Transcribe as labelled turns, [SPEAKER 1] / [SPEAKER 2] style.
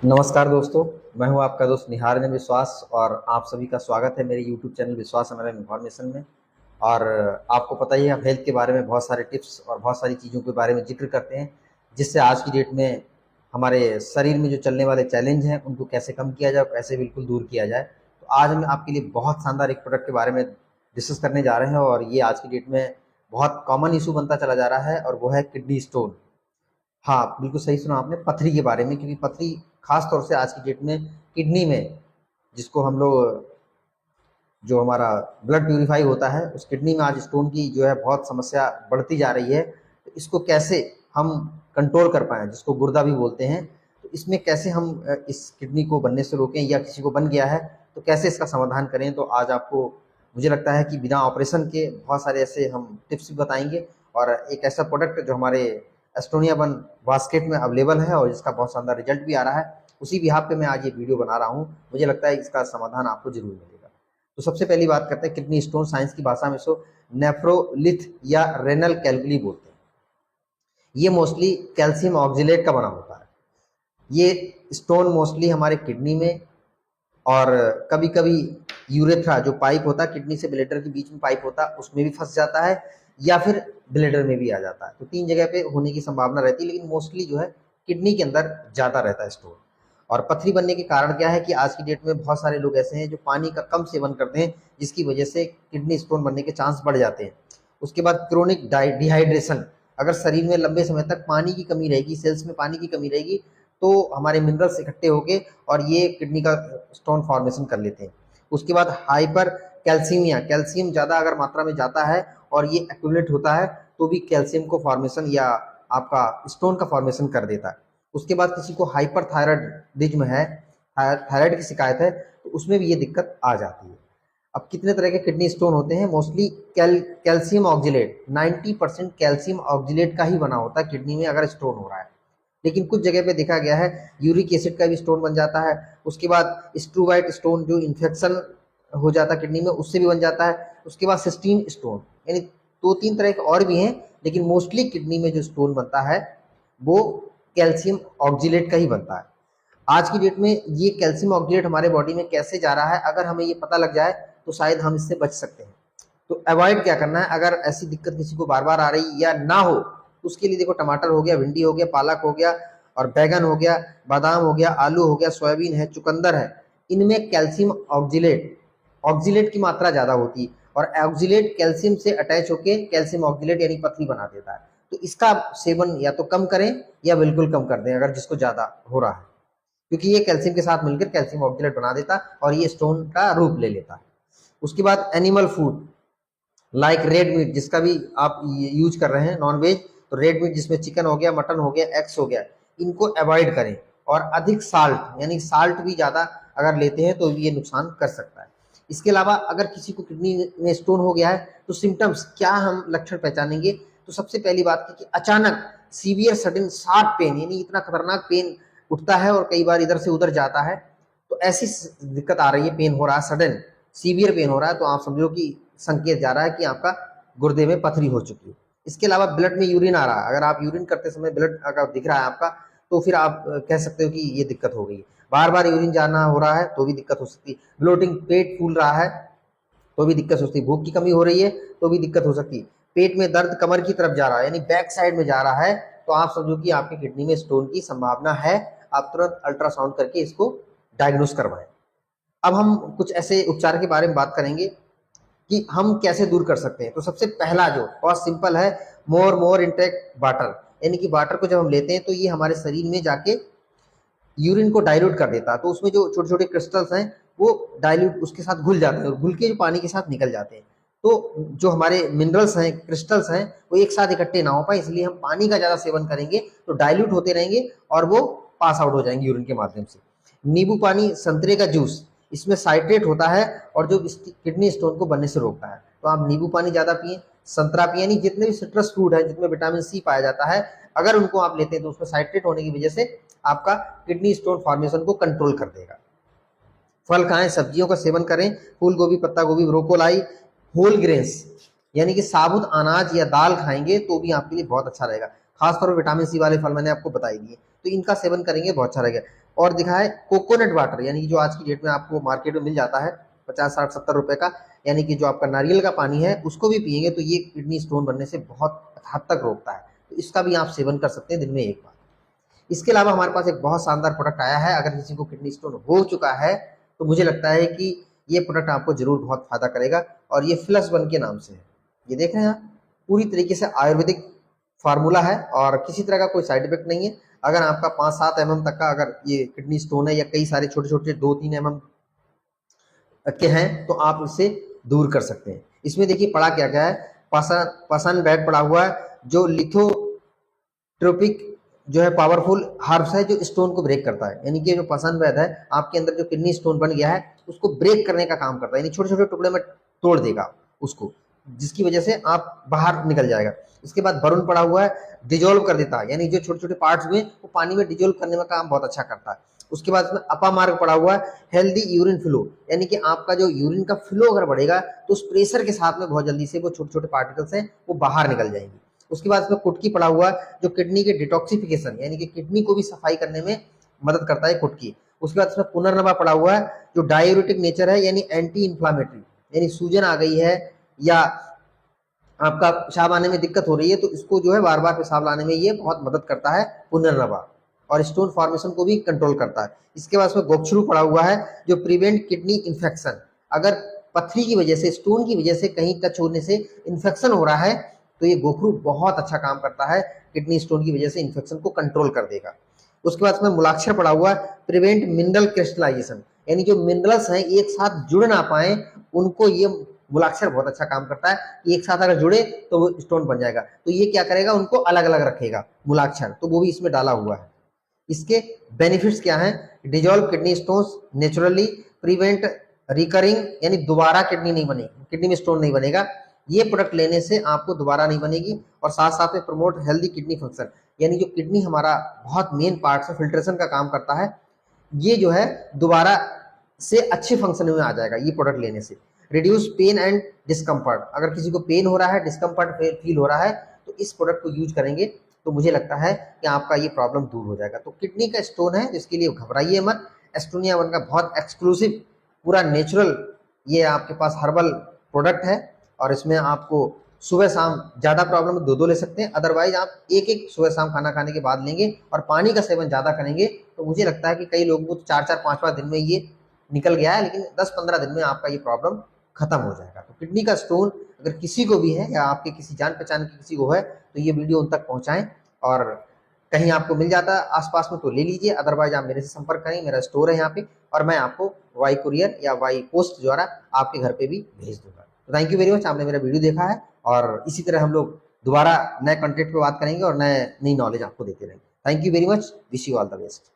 [SPEAKER 1] नमस्कार दोस्तों। मैं हूं आपका दोस्त निहारिन विश्वास और आप सभी का स्वागत है मेरे यूट्यूब चैनल विश्वास अमर इन्फॉर्मेशन में। और आपको पता ही है, हम हेल्थ के बारे में बहुत सारे टिप्स और बहुत सारी चीज़ों के बारे में जिक्र करते हैं, जिससे आज की डेट में हमारे शरीर में जो चलने वाले चैलेंज हैं उनको कैसे कम किया जाए और कैसे बिल्कुल दूर किया जाए। तो आज हम आपके लिए बहुत शानदार एक प्रोडक्ट के बारे में डिस्कस करने जा रहे हैं और ये आज की डेट में बहुत कॉमन इशू बनता चला जा रहा है और वो है किडनी स्टोन। हाँ, बिल्कुल सही सुना आपने, पथरी के बारे में। क्योंकि पथरी खास तौर से आज की डेट में किडनी में, जिसको हम लोग, जो हमारा ब्लड प्यूरिफाई होता है, उस किडनी में आज स्टोन की जो है बहुत समस्या बढ़ती जा रही है। तो इसको कैसे हम कंट्रोल कर पाएँ, जिसको गुर्दा भी बोलते हैं, तो इसमें कैसे हम इस किडनी को बनने से रोकें, या किसी को बन गया है तो कैसे इसका समाधान करें। तो आज आपको, मुझे लगता है कि बिना ऑपरेशन के बहुत सारे ऐसे हम टिप्स भी बताएँगे और एक ऐसा प्रोडक्ट जो हमारे एस्टोनिया वन बास्केट में अवेलेबल है और जिसका बहुत शानदार रिजल्ट भी आ रहा है, उसी बिहाफ पे मैं आज ये वीडियो बना रहा हूँ। मुझे लगता है इसका समाधान आपको ज़रूर मिलेगा। तो सबसे पहली बात करते हैं किडनी स्टोन, साइंस की भाषा में इसको नेफ्रोलिथ या रेनल कैलकुली बोलते हैं। ये मोस्टली कैल्शियम ऑक्जिलेट का बना होता है। ये स्टोन मोस्टली हमारे किडनी में और कभी कभी यूरेथ्रा, जो पाइप होता है किडनी से ब्लेडर के बीच में पाइप होता है, उसमें भी फंस जाता है, या फिर ब्लेडर में भी आ जाता है। तो तीन जगह पे होने की संभावना रहती है, लेकिन मोस्टली जो है किडनी के अंदर ज़्यादा रहता है स्टोन। और पथरी बनने के कारण क्या है कि आज की डेट में बहुत सारे लोग ऐसे हैं जो पानी का कम सेवन करते हैं, जिसकी वजह से किडनी स्टोन बनने के चांस बढ़ जाते हैं। उसके बाद क्रोनिक डिहाइड्रेशन, अगर शरीर में लंबे समय तक पानी की कमी रहेगी, सेल्स में पानी की कमी रहेगी, तो हमारे मिनरल्स इकट्ठे होके और ये किडनी का स्टोन फॉर्मेशन कर लेते हैं। उसके बाद हाइपर कैल्सीमिया, कैल्शियम ज़्यादा अगर मात्रा में जाता है और ये एक्यूमुलेट होता है तो भी कैल्शियम को फॉर्मेशन या आपका स्टोन का फॉर्मेशन कर देता है। उसके बाद किसी को हाइपर थायराइडिज्म है, थायराइड की शिकायत है, तो उसमें भी ये दिक्कत आ जाती है। अब कितने तरह के किडनी स्टोन होते हैं? Mostly calcium oxalate, 90% calcium oxalate का ही बना होता है किडनी में अगर स्टोन हो रहा है। लेकिन कुछ जगह पे देखा गया है यूरिक एसिड का भी स्टोन बन जाता है। उसके बाद स्ट्रूवाइट स्टोन, जो इन्फेक्शन हो जाता है किडनी में, उससे भी बन जाता है। उसके बाद सिस्टीन स्टोन, यानी दो तीन तरह के और भी हैं, लेकिन मोस्टली किडनी में जो स्टोन बनता है वो कैल्शियम ऑक्जिलेट का ही बनता है। आज की डेट में ये कैल्शियम ऑक्जिलेट हमारे बॉडी में कैसे जा रहा है, अगर हमें ये पता लग जाए तो शायद हम इससे बच सकते हैं। तो अवॉइड क्या करना है, अगर ऐसी दिक्कत किसी को बार बार आ रही या ना हो, उसके लिए देखो, टमाटर हो गया, भिंडी हो गया, पालक हो गया और बैगन हो गया, बादाम हो गया, आलू हो गया, सोयाबीन है, चुकंदर है, इनमें कैल्शियम ऑक्जिलेट, ऑक्जिलेट की मात्रा ज्यादा होती है और ऑक्जिलेट कैल्शियम से अटैच होकर कैल्शियम ऑक्जिलेट यानी पथरी बना देता है। तो इसका सेवन या तो कम करें या बिल्कुल कम कर दें अगर जिसको ज्यादा हो रहा है, क्योंकि ये कैल्शियम के साथ मिलकर कैल्शियम ऑक्जिलेट बना देता है और ये स्टोन का रूप ले लेता है। उसके बाद animal food like red meat, जिसका भी आप यूज कर रहे हैं नॉन वेज, तो रेड मीट जिसमें चिकन हो गया, मटन हो गया, एग्स हो गया, इनको अवॉइड करें। और अधिक साल्ट, यानी साल्ट भी ज़्यादा अगर लेते हैं तो ये नुकसान कर सकता है। इसके अलावा अगर किसी को किडनी में स्टोन हो गया है तो सिम्टम्स क्या, हम लक्षण पहचानेंगे? तो सबसे पहली बात है कि अचानक सीवियर सडन शार्प पेन, यानी इतना खतरनाक पेन उठता है और कई बार इधर से उधर जाता है। तो ऐसी दिक्कत आ रही है, पेन हो रहा है, सडन सीवियर पेन हो रहा है, तो आप समझो कि संकेत जा रहा है कि आपका गुर्दे में पथरी हो चुकी है। इसके अलावा ब्लड में यूरिन आ रहा है, अगर आप यूरिन करते समय ब्लड अगर दिख रहा है आपका, तो फिर आप कह सकते हो कि ये दिक्कत हो गई है। बार बार यूरिन जाना हो रहा है तो भी दिक्कत हो सकती है। ब्लोटिंग, पेट फूल रहा है तो भी दिक्कत हो सकती है। भूख की कमी हो रही है तो भी दिक्कत हो सकती है। पेट में दर्द कमर की तरफ जा रहा है, यानी बैक साइड में जा रहा है, तो आप समझो कि आपकी किडनी में स्टोन की संभावना है। आप तुरंत अल्ट्रासाउंड करके इसको डायग्नोस करवाएं। अब हम कुछ ऐसे उपचार के बारे में बात करेंगे कि हम कैसे दूर कर सकते हैं। तो सबसे पहला जो बहुत सिंपल है, मोर इंटेक वाटर, यानी कि वाटर को जब हम लेते हैं तो ये हमारे शरीर में जाके यूरिन को डाइल्यूट कर देता है। तो उसमें जो छोटे छोटे क्रिस्टल्स हैं वो डाइल्यूट उसके साथ घुल जाते हैं और घुल के जो पानी के साथ निकल जाते हैं। तो जो हमारे मिनरल्स हैं, क्रिस्टल्स हैं, वो एक साथ इकट्ठे ना हो पाए, इसलिए हम पानी का ज्यादा सेवन करेंगे तो डाइल्यूट होते रहेंगे और वो पास आउट हो जाएंगे यूरिन के माध्यम से। नींबू पानी, संतरे का जूस, इसमें साइट्रेट होता है और जो किडनी स्टोन को बनने से रोकता है। तो आप नींबू पानी ज्यादा पिए, संतरा पिए, यानी जितने भी सिट्रस फ्रूट है जिसमें विटामिन सी पाया जाता है, अगर उनको आप लेते हैं तो उसमें साइट्रेट होने की वजह से आपका किडनी स्टोन फॉर्मेशन को कंट्रोल कर देगा। फल खाएं, सब्जियों का सेवन करें, फूल गोभी, पत्ता गोभी, ब्रोकोलाई, होल ग्रेन्स, यानी कि साबुत अनाज या दाल खाएंगे तो भी आपके लिए बहुत अच्छा रहेगा। खासतौर पर विटामिन सी वाले फल मैंने आपको बताई दिए, तो इनका सेवन करेंगे बहुत अच्छा रहेगा। और दिखा है कोकोनट वाटर, यानी कि जो आज की डेट में आपको मार्केट में मिल जाता है 50, 60, 70 रुपए का, यानी कि जो आपका नारियल का पानी है उसको भी पिएंगे तो ये किडनी स्टोन बनने से बहुत हद तक रोकता है। तो इसका भी आप सेवन कर सकते हैं दिन में एक बार। इसके अलावा हमारे पास एक बहुत शानदार प्रोडक्ट आया है, अगर किसी को किडनी स्टोन हो चुका है तो मुझे लगता है कि ये प्रोडक्ट आपको जरूर बहुत फायदा करेगा, और ये फ्लस वन के नाम से है। ये देख रहे हैं आप, पूरी तरीके से आयुर्वेदिक फार्मूला है और किसी तरह का कोई साइड इफेक्ट नहीं है। अगर आपका 5-7 mm तक का अगर ये किडनी स्टोन है या कई सारे छोटे छोटे 2-3 mm के हैं तो आप इससे दूर कर सकते हैं। इसमें देखिए पड़ा क्या क्या है, पाषाण बैग पड़ा हुआ है जो लिथोट्रोपिक जो है पावरफुल हर्ब्स है जो स्टोन को ब्रेक करता है, यानी कि जो पाषाण बैग है आपके अंदर जो किडनी स्टोन बन गया है उसको ब्रेक करने का काम करता है, यानी छोटे छोटे टुकड़े में तोड़ देगा उसको, जिसकी वजह से आप बाहर निकल जाएगा। इसके बाद वरुण पड़ा हुआ है, डिजोल्व कर देता है, यानी जो छोटे छोटे पार्ट्स हुए वो पानी में डिजोल्व करने में काम बहुत अच्छा करता है। उसके बाद इसमें अपामार्ग पड़ा हुआ है, हेल्दी यूरिन फ्लो, यानी कि आपका जो यूरिन का फ्लो अगर बढ़ेगा तो उस प्रेशर के साथ में बहुत जल्दी से वो छोटे छोटे पार्टिकल्स हैं वो बाहर निकल जाएंगे। उसके बाद इसमें कुटकी पड़ा हुआ है जो किडनी के डिटॉक्सिफिकेशन, यानी कि किडनी को भी सफाई करने में मदद करता है कुटकी। उसके बाद इसमें पुनर्नवा पड़ा हुआ है जो डायूरेटिक नेचर है, यानी एंटी इंफ्लामेटरी, यानी सूजन आ गई है या आपका पेशाब आने में दिक्कत हो रही है तो इसको जो है बार बार पेशाब लाने में ये बहुत मदद करता है पुनर्नवा, और स्टोन फॉर्मेशन को भी कंट्रोल करता है। इसके बाद इसमें गोक्षरू पड़ा हुआ है जो प्रिवेंट किडनी इन्फेक्शन, अगर पथरी की वजह से स्टोन की वजह से कहीं टच होने से इन्फेक्शन हो रहा है तो ये गोखरू बहुत अच्छा काम करता है, किडनी स्टोन की वजह से इन्फेक्शन को कंट्रोल कर देगा। उसके बाद इसमें मूलाक्षर पड़ा हुआ है प्रिवेंट मिनरल क्रिस्टलाइजेशन, यानी जो मिनरल्स हैं एक साथ जुड़ ना पाए उनको ये मूलाक्षर बहुत अच्छा काम करता है। एक साथ अगर जुड़े तो वो स्टोन बन जाएगा, तो ये क्या करेगा उनको अलग अलग रखेगा मूलाक्षर, तो वो भी इसमें डाला हुआ है। इसके बेनिफिट्स क्या हैं, dissolve kidney stones naturally, prevent recurring, यानी दोबारा किडनी नहीं बनेगी, किडनी में स्टोन नहीं बनेगा, ये प्रोडक्ट लेने से आपको दोबारा नहीं बनेगी। और साथ साथ में प्रमोट हेल्दी किडनी फंक्शन, यानी जो किडनी हमारा बहुत मेन पार्ट है फिल्ट्रेशन का काम करता है, ये जो है दोबारा से अच्छे फंक्शन में आ जाएगा ये प्रोडक्ट लेने से। रिड्यूस पेन एंड डिस्कम्फर्ट, अगर किसी को पेन हो रहा है, डिस्कम्फर्ट फील हो रहा है तो इस प्रोडक्ट को यूज करेंगे तो मुझे लगता है कि आपका ये प्रॉब्लम दूर हो जाएगा। तो किडनी का स्टोन है जिसके लिए घबराइए मत, एस्टोनिया वन का बहुत एक्सक्लूसिव पूरा नेचुरल ये आपके पास हर्बल प्रोडक्ट है, और इसमें आपको सुबह शाम ज़्यादा प्रॉब्लम दो ले सकते हैं, अदरवाइज आप एक एक सुबह शाम खाना खाने के बाद लेंगे और पानी का सेवन ज़्यादा करेंगे तो मुझे लगता है कि कई लोगों को 4-4, 5-5 दिन में ये निकल गया है, लेकिन 10-15 दिन में आपका ये प्रॉब्लम खत्म हो जाएगा। तो किडनी का स्टोन अगर किसी को भी है या आपके किसी जान पहचान के किसी को है तो ये वीडियो उन तक पहुंचाएं, और कहीं आपको मिल जाता है आसपास में तो ले लीजिए, अदरवाइज आप मेरे से संपर्क करें, मेरा स्टोर है यहाँ पे और मैं आपको वाई कुरियर या वाई पोस्ट द्वारा आपके घर पे भी भेज दूंगा। तो थैंक यू वेरी मच, आपने मेरा वीडियो देखा है, और इसी तरह हम लोग दोबारा नए कंटेंट पे बात करेंगे और नई नॉलेज आपको देते रहेंगे। Thank you very much, wish you all the best.